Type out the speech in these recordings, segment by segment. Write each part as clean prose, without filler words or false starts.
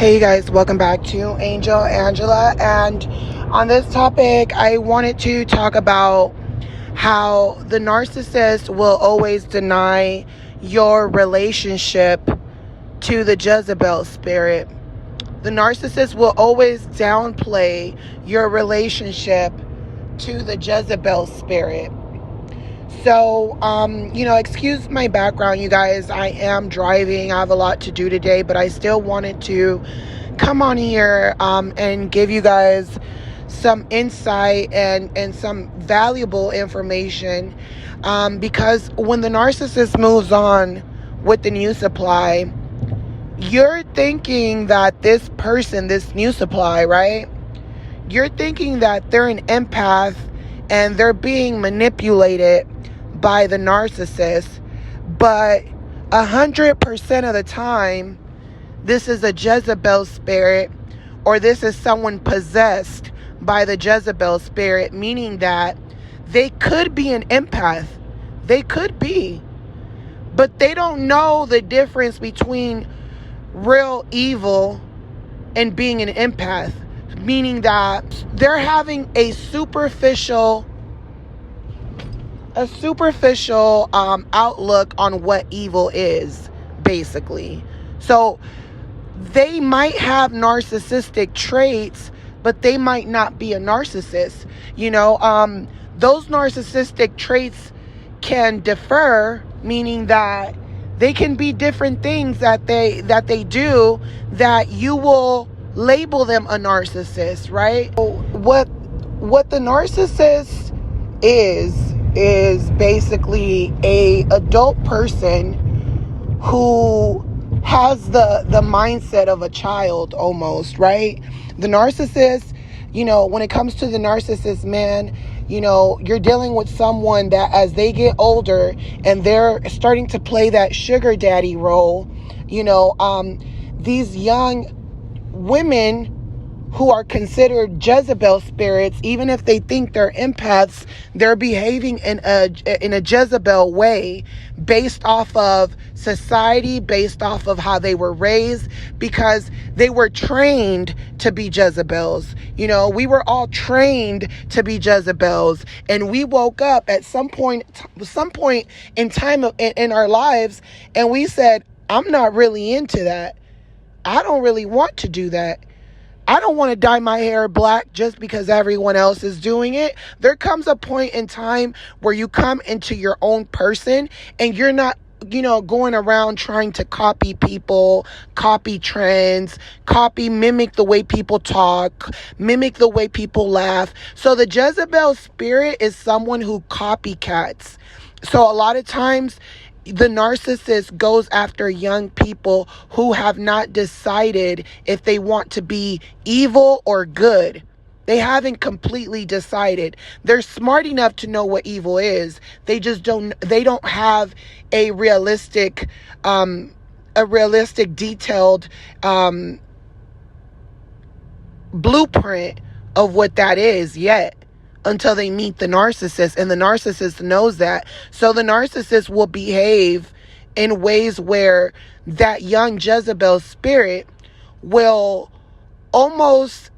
Hey you guys, welcome back to Angel Angela, and on this topic I wanted to talk about how the narcissist will always deny your relationship to the Jezebel spirit. The narcissist will always downplay your relationship to the Jezebel spirit. So, excuse my background, you guys. I am driving. I have a lot to do today, but I still wanted to come on here and give you guys some insight and some valuable information because when the narcissist moves on with the new supply, you're thinking that this person, this new supply, right? You're thinking that they're an empath and they're being manipulated by the narcissist, but 100% of the time, this is a Jezebel spirit, or this is someone possessed by the Jezebel spirit, meaning that they could be an empath. They could be, but they don't know the difference between real evil and being an empath, meaning that they're having a superficial outlook on what evil is, basically. So they might have narcissistic traits, but they might not be a narcissist. Those narcissistic traits can differ, meaning that they can be different things that they do that you will label them a narcissist, right? What the narcissist is basically a adult person who has the mindset of a child almost, right? The narcissist, when it comes to the narcissist, man, you're dealing with someone that as they get older and they're starting to play that sugar daddy role, these young women who are considered Jezebel spirits, even if they think they're empaths, they're behaving in a Jezebel way based off of society, based off of how they were raised, because they were trained to be Jezebels. We were all trained to be Jezebels, and we woke up at some point in time in our lives, and we said, I'm not really into that. I don't really want to do that. I don't want to dye my hair black just because everyone else is doing it. There comes a point in time where you come into your own person and you're not, going around trying to copy people, copy trends, mimic the way people talk, mimic the way people laugh. So the Jezebel spirit is someone who copycats. So a lot of times, the narcissist goes after young people who have not decided if they want to be evil or good. They haven't completely decided. They're smart enough to know what evil is. They just don't have a realistic detailed blueprint of what that is yet, until they meet the narcissist, and the narcissist knows that. So the narcissist will behave in ways where that young Jezebel spirit will almost,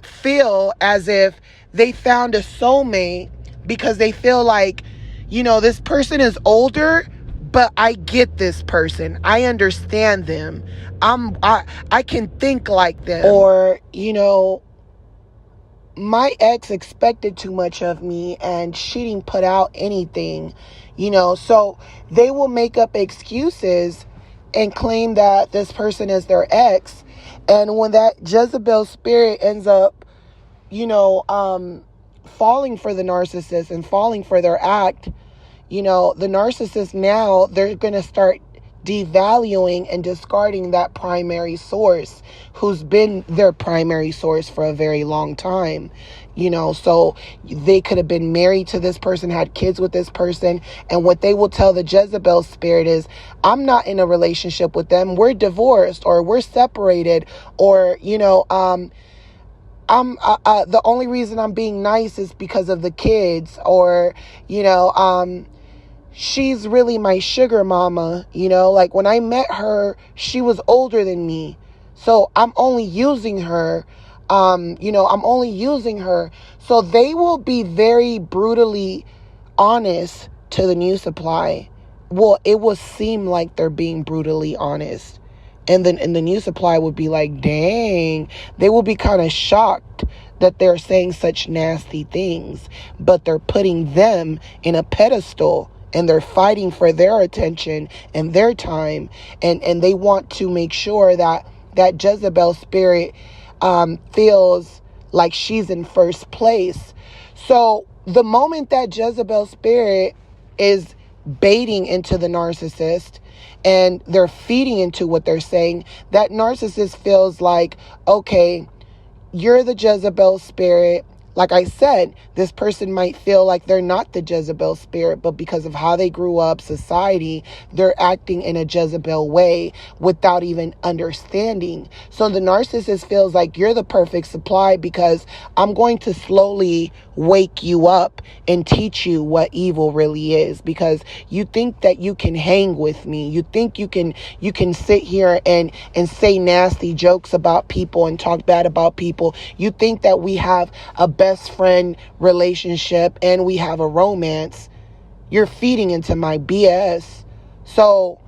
feel as if they found a soulmate, because they feel like, this person is older, but I get this person. I understand them. I can think like them. Or, my ex expected too much of me and she didn't put out anything, so they will make up excuses and claim that this person is their ex. And when that Jezebel spirit ends up, falling for the narcissist and falling for their act, the narcissist now, they're going to start devaluing and discarding that primary source who's been their primary source for a very long time. So they could have been married to this person, had kids with this person, and what they will tell the Jezebel spirit is, I'm not in a relationship with them, we're divorced, or we're separated, or I'm the only reason I'm being nice is because of the kids, or she's really my sugar mama. Like when I met her, she was older than me. So I'm only using her. I'm only using her. So they will be very brutally honest to the new supply. Well, it will seem like they're being brutally honest. And then the new supply would be like, dang, they will be kind of shocked that they're saying such nasty things, but they're putting them in a pedestal and they're fighting for their attention and their time. And they want to make sure that that Jezebel spirit feels like she's in first place. So the moment that Jezebel spirit is baiting into the narcissist and they're feeding into what they're saying, that narcissist feels like, okay, you're the Jezebel spirit. Like I said, this person might feel like they're not the Jezebel spirit, but because of how they grew up, society, they're acting in a Jezebel way without even understanding. So the narcissist feels like you're the perfect supply because I'm going to slowly wake you up and teach you what evil really is, because you think that you can hang with me. You think you can sit here and say nasty jokes about people and talk bad about people. You think that we have a best friend relationship and we have a romance. You're feeding into my BS. So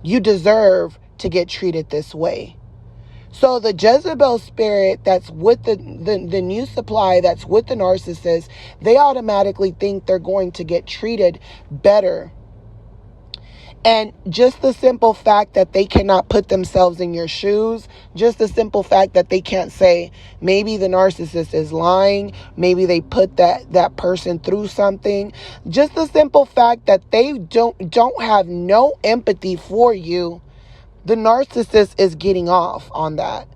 you deserve to get treated this way. So the Jezebel spirit that's with the new supply, that's with the narcissist, they automatically think they're going to get treated better. And just the simple fact that they cannot put themselves in your shoes, just the simple fact that they can't say, maybe the narcissist is lying, maybe they put that person through something, just the simple fact that they don't have no empathy for you, the narcissist is getting off on that.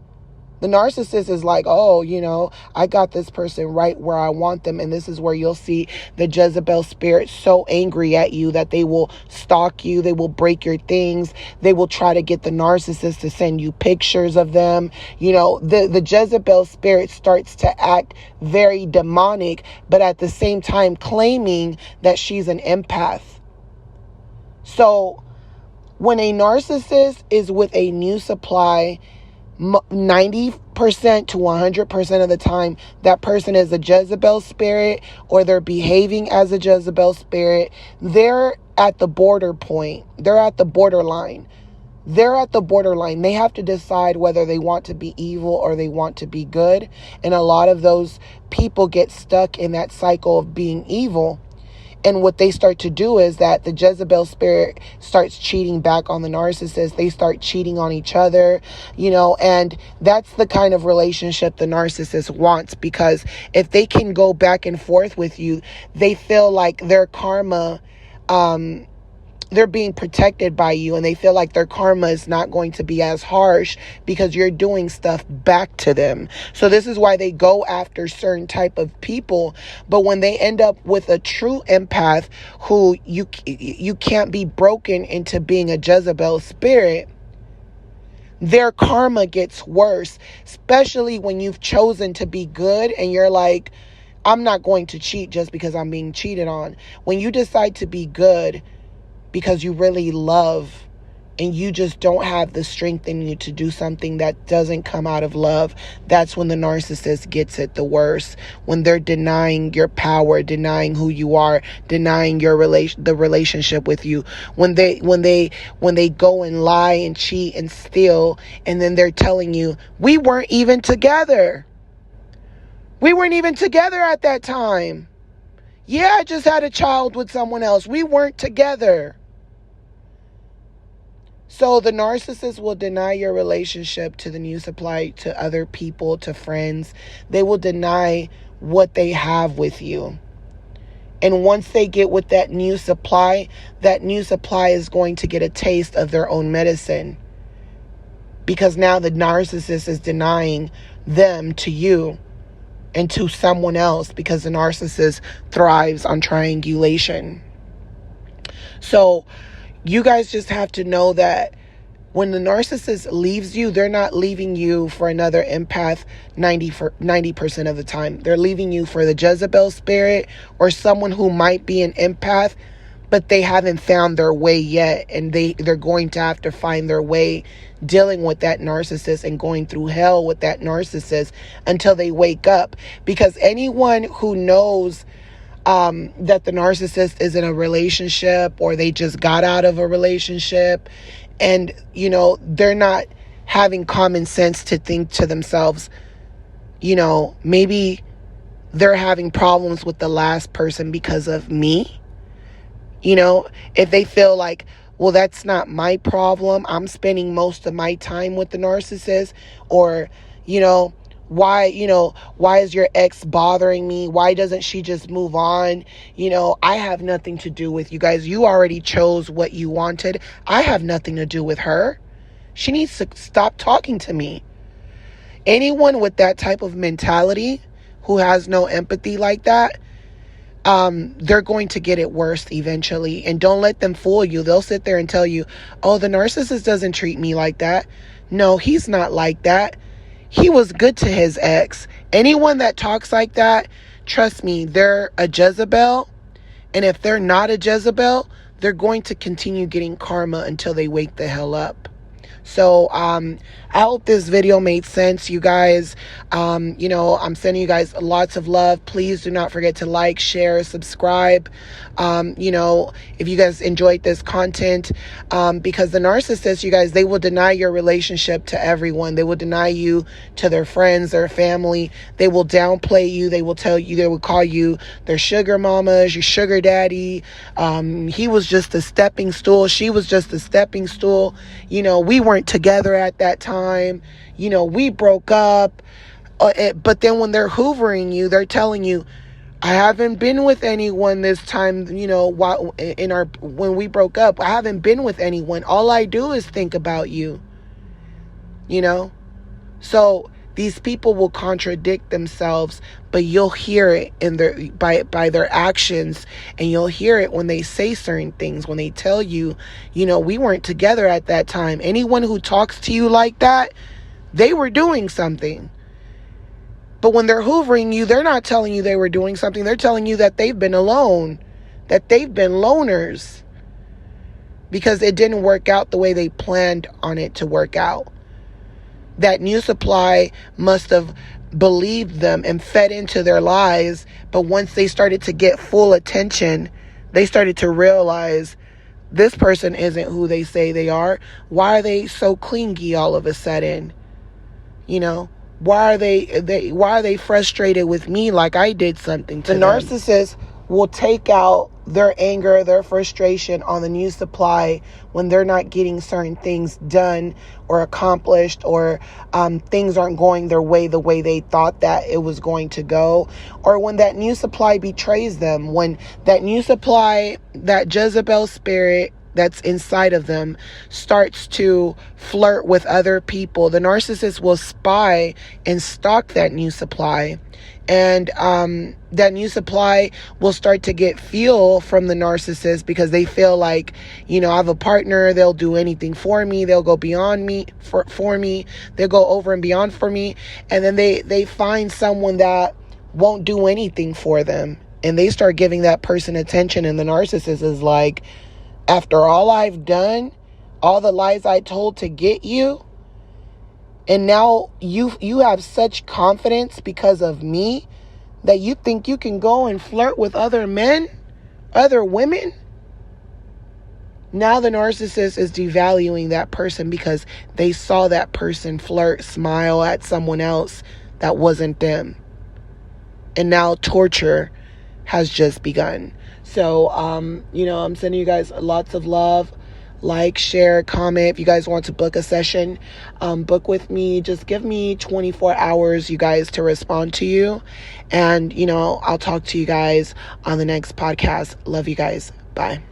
The narcissist is like, oh, I got this person right where I want them. And this is where you'll see the Jezebel spirit so angry at you that they will stalk you. They will break your things. They will try to get the narcissist to send you pictures of them. The Jezebel spirit starts to act very demonic, but at the same time claiming that she's an empath. So when a narcissist is with a new supply, 90% to 100% of the time, that person is a Jezebel spirit or they're behaving as a Jezebel spirit. They're at the border point. They're at the borderline. They're at the borderline. They have to decide whether they want to be evil or they want to be good. And a lot of those people get stuck in that cycle of being evil. And what they start to do is that the Jezebel spirit starts cheating back on the narcissist. They start cheating on each other, and that's the kind of relationship the narcissist wants, because if they can go back and forth with you, they feel like their karma, they're being protected by you, and they feel like their karma is not going to be as harsh because you're doing stuff back to them. So this is why they go after certain type of people. But when they end up with a true empath who you can't be broken into being a Jezebel spirit, their karma gets worse, especially when you've chosen to be good and you're like, I'm not going to cheat just because I'm being cheated on. When you decide to be good because you really love and you just don't have the strength in you to do something that doesn't come out of love, that's when the narcissist gets it the worst. When they're denying your power, denying who you are, denying your the relationship with you. When they go and lie and cheat and steal, and then they're telling you, we weren't even together. We weren't even together at that time. Yeah, I just had a child with someone else. We weren't together. So the narcissist will deny your relationship to the new supply, to other people, to friends. They will deny what they have with you. And once they get with that new supply is going to get a taste of their own medicine. Because now the narcissist is denying them to you and to someone else, because the narcissist thrives on triangulation. So you guys just have to know that when the narcissist leaves you, they're not leaving you for another empath 90% of the time. They're leaving you for the Jezebel spirit or someone who might be an empath, but they haven't found their way yet, and they're going to have to find their way dealing with that narcissist and going through hell with that narcissist until they wake up. Because anyone who knows that the narcissist is in a relationship, or they just got out of a relationship, and they're not having common sense to think to themselves, maybe they're having problems with the last person because of me. If they feel like, well, that's not my problem, I'm spending most of my time with the narcissist, or why is your ex bothering me? Why doesn't she just move on? I have nothing to do with you guys. You already chose what you wanted. I have nothing to do with her. She needs to stop talking to me. Anyone with that type of mentality, who has no empathy like that, they're going to get it worse eventually. And don't let them fool you. They'll sit there and tell you, oh, the narcissist doesn't treat me like that. No, he's not like that. He was good to his ex. Anyone that talks like that, trust me, they're a Jezebel. And if they're not a Jezebel, they're going to continue getting karma until they wake the hell up. So I hope this video made sense, you guys. I'm sending you guys lots of love. Please do not forget to like, share, subscribe. If you guys enjoyed this content, because the narcissist, you guys, they will deny your relationship to everyone. They will deny you to their friends, their family. They will downplay you. They will tell you, they will call you their sugar mamas, your sugar daddy. He was just a stepping stool. She was just a stepping stool. We weren't together at that time. We broke up. But then when they're hoovering you, they're telling you, I haven't been with anyone this time, when we broke up. I haven't been with anyone. All I do is think about you. So these people will contradict themselves, but you'll hear it in by their actions, and you'll hear it when they say certain things, when they tell you, we weren't together at that time. Anyone who talks to you like that, they were doing something. But when they're hoovering you, they're not telling you they were doing something. They're telling you that they've been alone, that they've been loners, because it didn't work out the way they planned on it to work out. That new supply must have believed them and fed into their lies. But once they started to get full attention, they started to realize this person isn't who they say they are. Why are they so clingy all of a sudden? Why are they frustrated with me like I did something to them? The narcissist will take out their anger, their frustration on the new supply when they're not getting certain things done or accomplished, or things aren't going their way the way they thought that it was going to go, or when that new supply betrays them, when that new supply, that Jezebel spirit that's inside of them, starts to flirt with other people. The narcissist will spy and stalk that new supply, and that new supply will start to get fuel from the narcissist, because they feel like, I have a partner, they'll do anything for me, they'll go beyond me for me, they'll go over and beyond for me, and then they find someone that won't do anything for them, and they start giving that person attention, and the narcissist is like, after all I've done, all the lies I told to get you, and now you have such confidence because of me that you think you can go and flirt with other men, other women? Now the narcissist is devaluing that person because they saw that person flirt, smile at someone else that wasn't them. And now torture has just begun. So, I'm sending you guys lots of love. Like, share, comment. If you guys want to book a session, book with me. Just give me 24 hours, you guys, to respond to you. And, I'll talk to you guys on the next podcast. Love you guys. Bye.